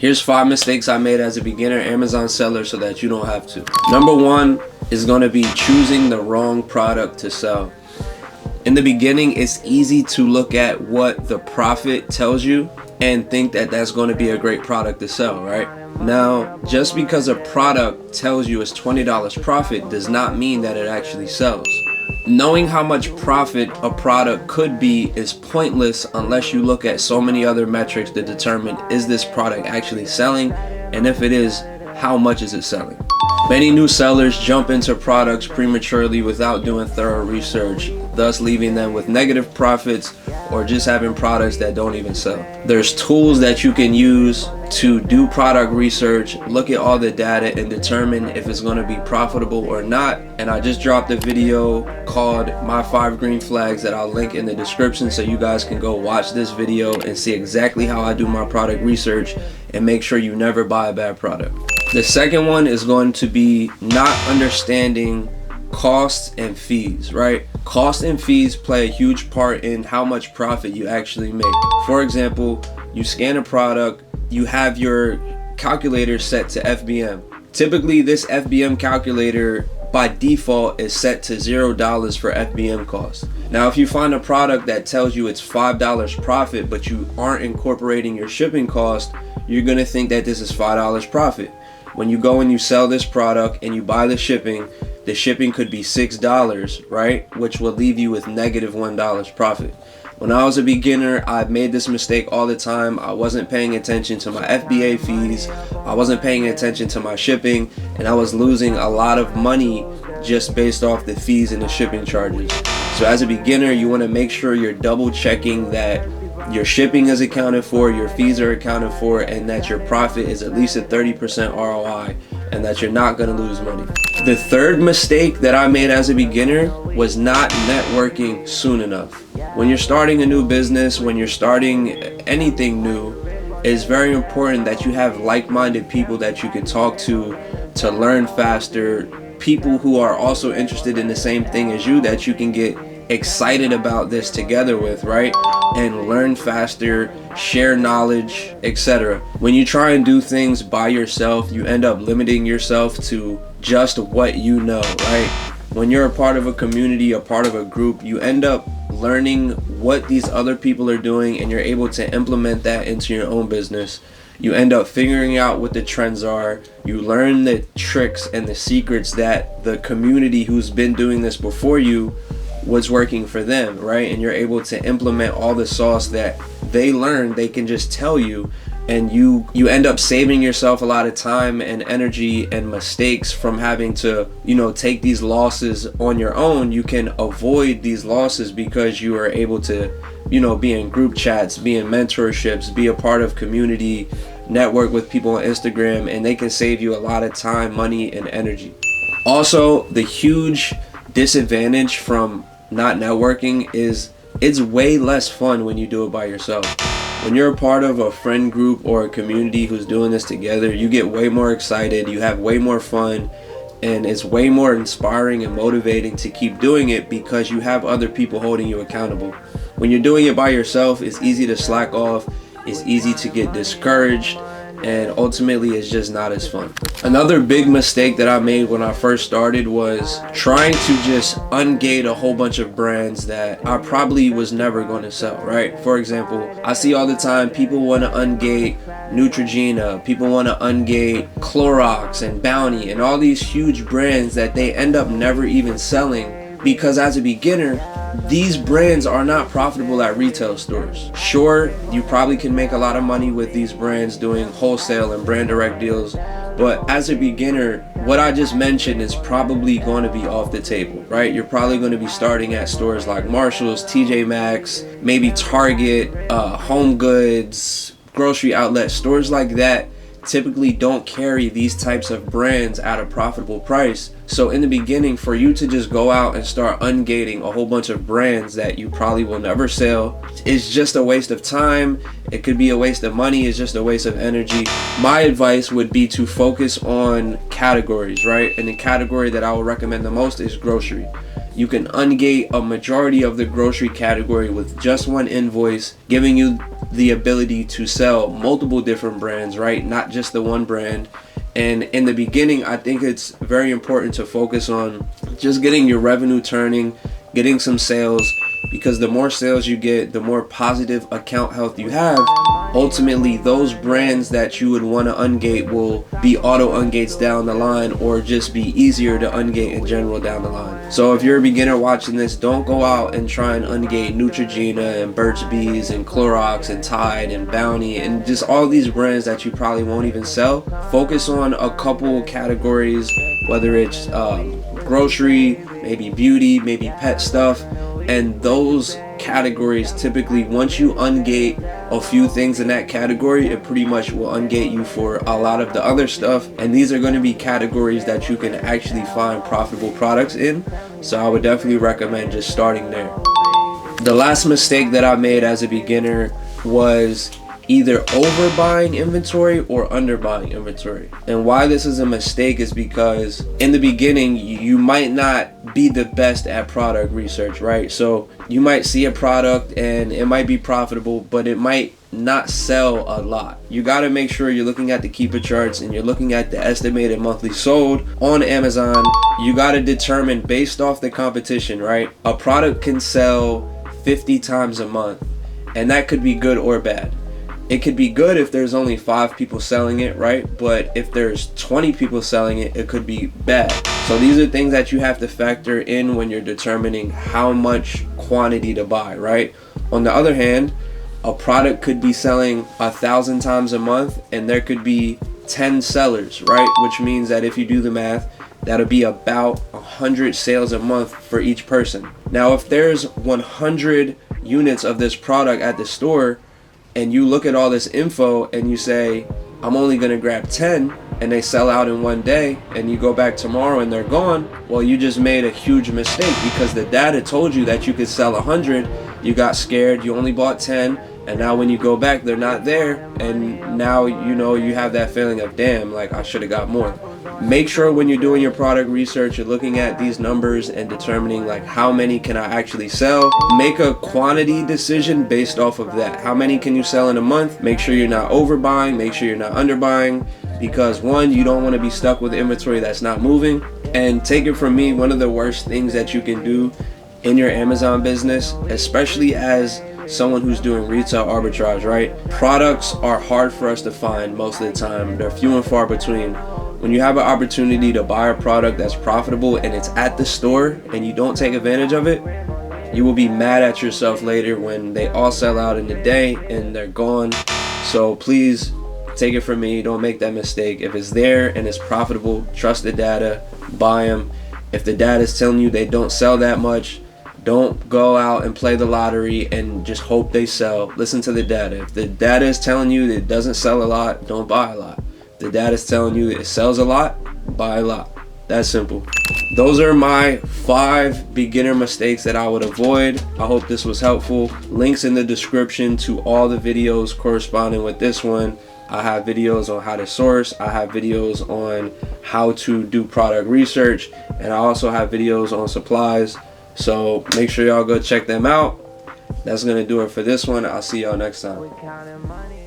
Here's 5 mistakes I made as a beginner Amazon seller so that you don't have to. Number 1 is going to be choosing the wrong product to sell. In the beginning, it's easy to look at what the profit tells you and think that that's going to be a great product to sell, right? Now, just because a product tells you it's $20 profit does not mean that it actually sells. Knowing how much profit a product could be is pointless unless you look at so many other metrics to determine, is this product actually selling? And if it is, how much is it selling? Many new sellers jump into products prematurely without doing thorough research, thus leaving them with negative profits or just having products that don't even sell. There's tools that you can use to do product research, look at all the data and determine if it's going to be profitable or not. And I just dropped a video called My 5 Green Flags that I'll link in the description so you guys can go watch this video and see exactly how I do my product research and make sure you never buy a bad product. The second one is going to be not understanding costs and fees, right? Costs and fees play a huge part in how much profit you actually make. For example, you scan a product, you have your calculator set to FBM. Typically, this FBM calculator by default is set to $0 for FBM cost. Now, if you find a product that tells you it's $5 profit, but you aren't incorporating your shipping cost, you're gonna think that this is $5 profit. When you go and you sell this product and you buy the shipping could be $6, right? Which will leave you with negative $1 profit. When I was a beginner, I made this mistake all the time. I wasn't paying attention to my FBA fees. I wasn't paying attention to my shipping, and I was losing a lot of money just based off the fees and the shipping charges. So as a beginner, you want to make sure you're double checking that your shipping is accounted for, your fees are accounted for, and that your profit is at least a 30% ROI and that you're not going to lose money. The third mistake that I made as a beginner was not networking soon enough. When you're starting a new business, when you're starting anything new, it's very important that you have like-minded people that you can talk to learn faster, people who are also interested in the same thing as you that you can get excited about this together with, right? And learn faster, share knowledge, etc. When you try and do things by yourself, you end up limiting yourself to just what you know, right? When you're a part of a community, a part of a group, you end up learning what these other people are doing and you're able to implement that into your own business. You end up figuring out what the trends are. You learn the tricks and the secrets that the community who's been doing this before you was working for them, right? And you're able to implement all the sauce that they learned. They can just tell you, and you end up saving yourself a lot of time and energy and mistakes from having to, take these losses on your own. You can avoid these losses because you are able to, be in group chats, be in mentorships, be a part of community, network with people on Instagram, and they can save you a lot of time, money, and energy. Also, the huge disadvantage from not networking is it's way less fun when you do it by yourself. When you're a part of a friend group or a community who's doing this together, you get way more excited, you have way more fun, and it's way more inspiring and motivating to keep doing it because you have other people holding you accountable. When you're doing it by yourself, it's easy to slack off, it's easy to get discouraged, and ultimately it's just not as fun. Another big mistake that I made when I first started was trying to just ungate a whole bunch of brands that I probably was never going to sell, right? For example, I see all the time people want to ungate Neutrogena, people want to ungate Clorox and Bounty and all these huge brands that they end up never even selling because as a beginner, these brands are not profitable at retail stores. Sure, you probably can make a lot of money with these brands doing wholesale and brand direct deals, but as a beginner, what I just mentioned is probably going to be off the table, right? You're probably going to be starting at stores like Marshall's, TJ Maxx, maybe Target, Home Goods, grocery outlet, stores like that typically don't carry these types of brands at a profitable price. So in the beginning, for you to just go out and start ungating a whole bunch of brands that you probably will never sell, it's just a waste of time. It could be a waste of money. It's just a waste of energy. My advice would be to focus on categories, right? And the category that I would recommend the most is grocery. you can ungate a majority of the grocery category with just one invoice, giving you the ability to sell multiple different brands, right? Not just the one brand. And in the beginning, I think it's very important to focus on just getting your revenue turning, getting some sales, because the more sales you get, the more positive account health you have. Ultimately, those brands that you would want to ungate will be auto ungates down the line, or just be easier to ungate in general down the line. So if you're a beginner watching this, don't go out and try and ungate Neutrogena and Burt's Bees and Clorox and Tide and Bounty and just all these brands that you probably won't even sell. Focus on a couple categories, whether it's grocery, maybe beauty, maybe pet stuff. And those categories, typically once you ungate a few things in that category, it pretty much will ungate you for a lot of the other stuff. And these are going to be categories that you can actually find profitable products in. So I would definitely recommend just starting there. The last mistake that I made as a beginner was either overbuying inventory or underbuying inventory. And why this is a mistake is because in the beginning, you might not be the best at product research, right? So you might see a product and it might be profitable, but it might not sell a lot. You got to make sure you're looking at the keeper charts and you're looking at the estimated monthly sold on Amazon. You got to determine based off the competition, right? A product can sell 50 times a month, and that could be good or bad. It could be good if there's only 5 people selling it, right? But if there's 20 people selling it, it could be bad. So these are things that you have to factor in when you're determining how much quantity to buy, right? On the other hand, a product could be selling 1,000 times a month and there could be 10 sellers, right? Which means that if you do the math, that'll be about 100 sales a month for each person. Now, if there's 100 units of this product at the store, and you look at all this info and you say, I'm only gonna grab 10, and they sell out in one day, and you go back tomorrow and they're gone, well, you just made a huge mistake, because the data told you that you could sell 100, you got scared, you only bought 10, and now when you go back, they're not there, and now you have that feeling of, damn, like I should have got more. Make sure when you're doing your product research, you're looking at these numbers and determining like how many can I actually sell. Make a quantity decision based off of that. How many can you sell in a month? Make sure you're not overbuying, make sure you're not underbuying, because one, you don't want to be stuck with inventory that's not moving. And take it from me, one of the worst things that you can do in your Amazon business, especially as someone who's doing retail arbitrage, right? Products are hard for us to find most of the time. They're few and far between. When you have an opportunity to buy a product that's profitable and it's at the store and you don't take advantage of it, you will be mad at yourself later when they all sell out in a day and they're gone. So please take it from me, don't make that mistake. If it's there and it's profitable, trust the data, buy them. If the data is telling you they don't sell that much, don't go out and play the lottery and just hope they sell. Listen to the data. If the data is telling you that it doesn't sell a lot, don't buy a lot. If the data is telling you that it sells a lot, buy a lot. That's simple. Those are my 5 beginner mistakes that I would avoid. I hope this was helpful. Links in the description to all the videos corresponding with this one. I have videos on how to source. I have videos on how to do product research. And I also have videos on supplies. So make sure y'all go check them out. That's going to do it for this one. I'll see y'all next time.